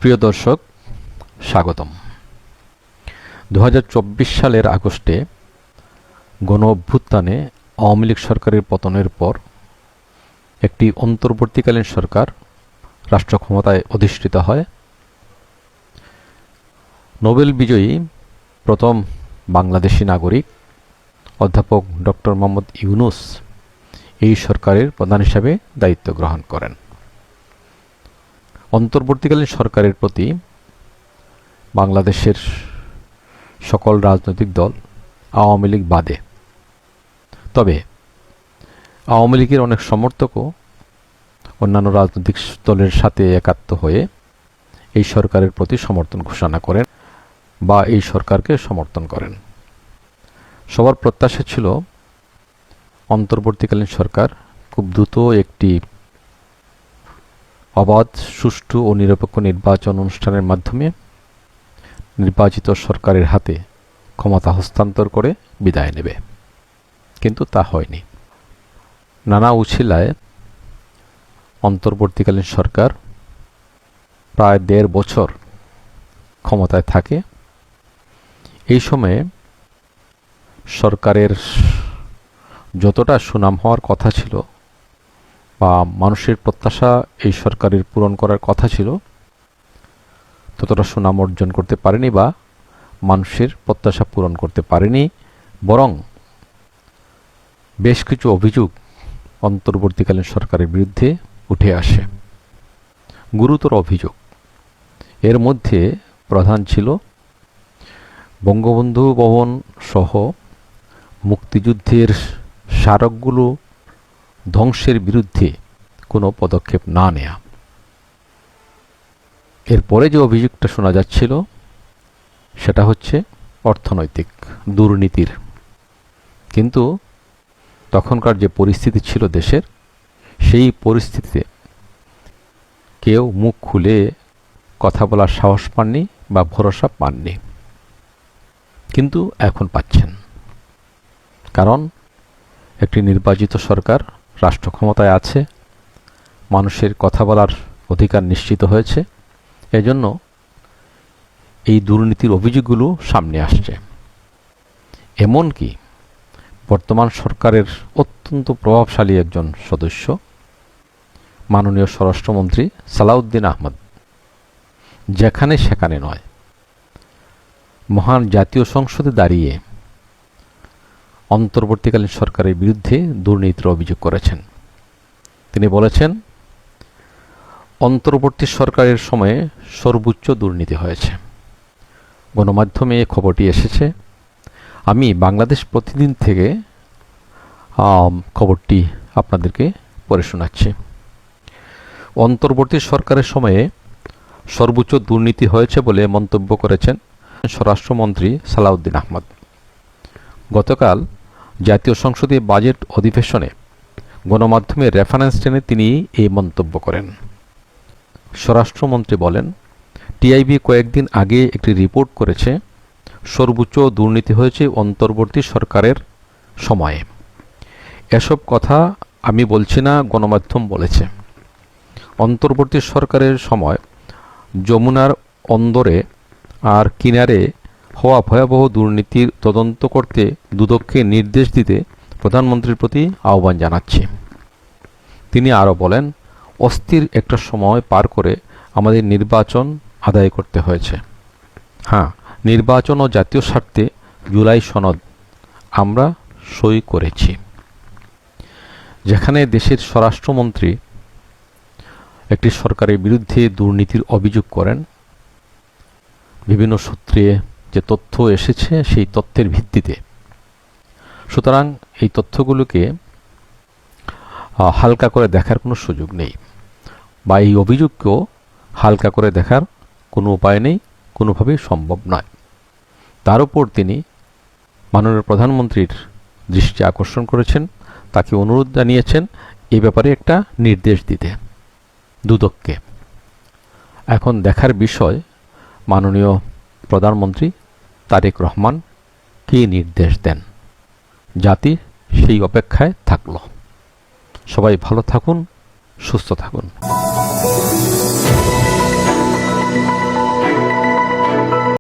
প্রিয় দর্শক, স্বাগতম। 2024 সালের আগস্টে গণ অভ্যুত্থানে আওয়ামী লীগ সরকারের পতনের পর একটি অন্তর্বর্তীকালীন সরকার রাষ্ট্র ক্ষমতায় অধিষ্ঠিত হয়। নোবেল বিজয়ী প্রথম বাংলাদেশি নাগরিক অধ্যাপক ডক্টর মোহাম্মদ ইউনূস এই সরকারের প্রধান হিসাবে দায়িত্ব গ্রহণ করেন। অন্তর্বর্তীকালীন সরকারের প্রতি বাংলাদেশের সকল রাজনৈতিক দল, আওয়ামী লীগ বাদে, তবে আওয়ামী লীগের অনেক সমর্থকও অন্যান্য রাজনৈতিক দলের সাথে একাত্ম হয়ে এই সরকারের প্রতি সমর্থন ঘোষণা করেন বা এই সরকারকে সমর্থন করেন। সবার প্রত্যাশা ছিল অন্তর্বর্তীকালীন সরকার খুব দ্রুত একটি অবাধ, সুষ্ঠু ও নিরপেক্ষ নির্বাচন অনুষ্ঠানের মাধ্যমে নির্বাচিত সরকারের হাতে ক্ষমতা হস্তান্তর করে বিদায় নেবে, কিন্তু তা হয়নি। নানা উছিলায় অন্তর্বর্তীকালীন সরকার প্রায় ১.৫ বছর ক্ষমতায় থাকে। এই সময়ে সরকারের যতটা সুনাম হওয়ার কথা ছিল বা মানুষের প্রত্যাশা এই সরকারের পূরণ করার কথা ছিল, ততটা সুনাম অর্জন করতে পারেনি বা মানুষের প্রত্যাশা পূরণ করতে পারেনি। বরং বেশ কিছু অভিযোগ অন্তর্বর্তীকালীন সরকারের বিরুদ্ধে উঠে আসে, গুরুতর অভিযোগ। এর মধ্যে প্রধান ছিল বঙ্গবন্ধু ভবন সহ মুক্তিযুদ্ধের স্মারকগুলো ধ্বংসের বিরুদ্ধে কোনো পদক্ষেপ না নেয়া। এরপরে যে অভিযোগটা শোনা যাচ্ছিল সেটা হচ্ছে অর্থনৈতিক দুর্নীতির। কিন্তু তখনকার যে পরিস্থিতি ছিল দেশের, সেই পরিস্থিতিতে কেউ মুখ খুলে কথা বলার সাহস পাননি বা ভরসা পাননি, কিন্তু এখন পাচ্ছেন। কারণ একটি নির্বাচিত সরকার রাষ্ট্র ক্ষমতায় আছে, মানুষের কথা বলার অধিকার নিশ্চিত হয়েছে। এজন্য এই দুর্নীতির অভিযোগগুলো সামনে আসছে। এমনকি বর্তমান সরকারের অত্যন্ত প্রভাবশালী একজন সদস্য, মাননীয় স্বরাষ্ট্রমন্ত্রী সালাউদ্দিন আহমেদ, যেখানে সেখানে নয়, মহান জাতীয় সংসদে দাঁড়িয়ে অন্তর্বর্তীকালীন সরকারের বিরুদ্ধে দুর্নীতির অভিযোগ করেছেন। তিনি বলেছেন, অন্তর্বর্তী সরকারের সময়ে সর্বোচ্চ দুর্নীতি হয়েছে। গণমাধ্যমে এই খবরটি এসেছে। আমি বাংলাদেশ প্রতিদিন থেকে খবরটি আপনাদেরকে পড়ে শোনাচ্ছি। অন্তর্বর্তী সরকারের সময়ে সর্বোচ্চ দুর্নীতি হয়েছে বলে মন্তব্য করেছেন স্বরাষ্ট্রমন্ত্রী সালাউদ্দিন আহমেদ। গতকাল জাতীয় সংসদে বাজেট অধিবেশনে গণমাধ্যমের রেফারেন্স টেনে তিনি এই মন্তব্য করেন। স্বরাষ্ট্রমন্ত্রী বলেন, টিআইবি কয়েকদিন আগে একটি রিপোর্ট করেছে সর্বোচ্চ দুর্নীতি হয়েছে অন্তর্বর্তী সরকারের সময়ে। এসব কথা আমি বলছি না, গণমাধ্যম বলেছে। অন্তর্বর্তী সরকারের সময় যমুনার অন্দরে আর কিনারে হওয়া ভয়াবহ দুর্নীতির তদন্ত করতে দুদককে নির্দেশ দিতে প্রধানমন্ত্রীর প্রতি আহ্বান জানাচ্ছি। তিনি আরও বলেন, অস্থির একটা সময় পার করে আমাদের নির্বাচন আদায় করতে হয়েছে। হ্যাঁ, নির্বাচন ও জাতীয় স্বার্থে জুলাই সনদ আমরা সই করেছি। যেখানে দেশের স্বরাষ্ট্রমন্ত্রী একটি সরকারের বিরুদ্ধে দুর্নীতির অভিযোগ করেন, বিভিন্ন সূত্রে যে তথ্য এসেছে সেই তথ্যের ভিত্তিতে, সুতরাং এই তথ্যগুলোকে হালকা করে দেখার কোনো সুযোগ নেই বা এই অভিযোগকেও হালকা করে দেখার কোনো উপায় নেই, কোনোভাবেই সম্ভব নয়। তার উপর তিনি মাননীয় প্রধানমন্ত্রীর দৃষ্টি আকর্ষণ করেছেন, তাকে অনুরোধ জানিয়েছেন এই ব্যাপারে একটা নির্দেশ দিতে দুদককে। এখন দেখার বিষয় মাননীয় প্রধানমন্ত্রী তারেক রহমান কী নির্দেশ দেন। জাতি সেই অপেক্ষায় থাকল। সবাই ভালো থাকুন, সুস্থ থাকুন।